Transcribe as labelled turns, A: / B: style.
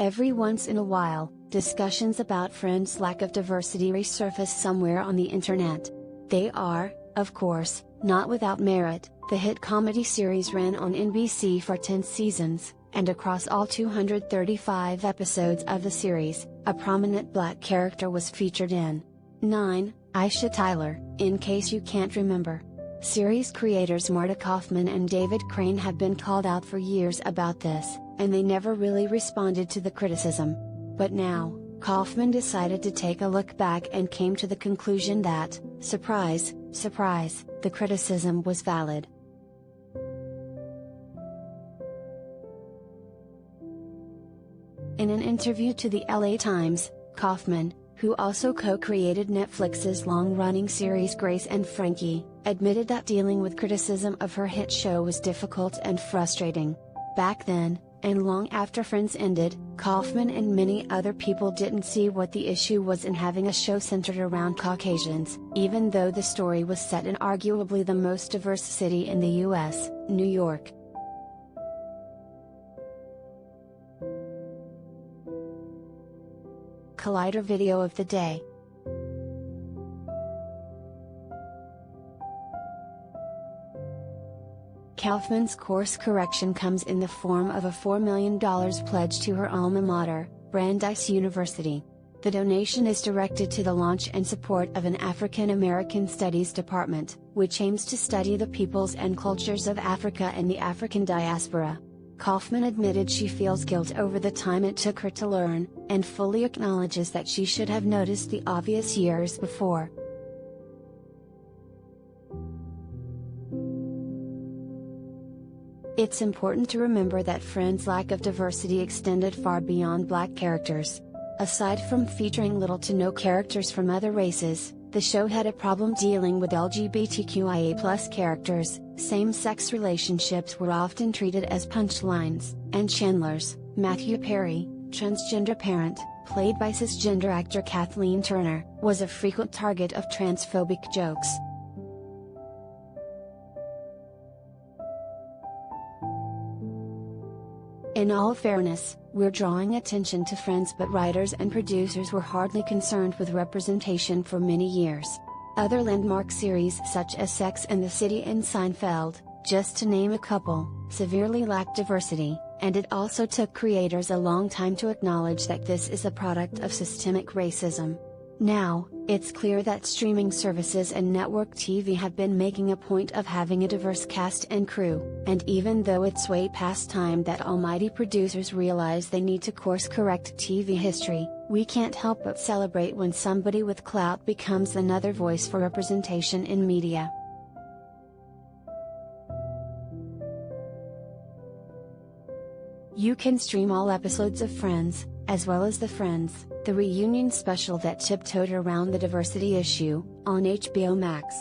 A: Every once in a while, discussions about Friends' lack of diversity resurface somewhere on the internet. They are, of course, not without merit. The hit comedy series ran on NBC for 10 seasons, and across all 235 episodes of the series, a prominent black character was featured in. 9. Aisha Tyler, in case you can't remember. Series creators Marta Kauffman and David Crane have been called out for years about this, and they never really responded to the criticism. But now, Kauffman decided to take a look back and came to the conclusion that, surprise, surprise, the criticism was valid. In an interview to the LA Times, Kauffman, who also co-created Netflix's long-running series Grace and Frankie, admitted that dealing with criticism of her hit show was difficult and frustrating. Back then, and long after Friends ended, Kauffman and many other people didn't see what the issue was in having a show centered around Caucasians, even though the story was set in arguably the most diverse city in the US, New York. Collider video of the day. Kauffman's course correction comes in the form of a $4 million pledge to her alma mater, Brandeis University. The donation is directed to the launch and support of an African American Studies department, which aims to study the peoples and cultures of Africa and the African diaspora. Kauffman admitted she feels guilt over the time it took her to learn, and fully acknowledges that she should have noticed the obvious years before. It's important to remember that Friends' lack of diversity extended far beyond black characters. Aside from featuring little to no characters from other races, the show had a problem dealing with LGBTQIA+ characters. Same-sex relationships were often treated as punchlines, and Chandler's, Matthew Perry, transgender parent, played by cisgender actor Kathleen Turner, was a frequent target of transphobic jokes. In all fairness, we're drawing attention to Friends, but writers and producers were hardly concerned with representation for many years. Other landmark series such as Sex and the City and Seinfeld, just to name a couple, severely lacked diversity, and it also took creators a long time to acknowledge that this is a product of systemic racism. Now, it's clear that streaming services and network TV have been making a point of having a diverse cast and crew, and even though it's way past time that almighty producers realize they need to course correct TV history, we can't help but celebrate when somebody with clout becomes another voice for representation in media. You can stream all episodes of Friends, as well as the Friends, the reunion special that tiptoed around the diversity issue, on HBO Max.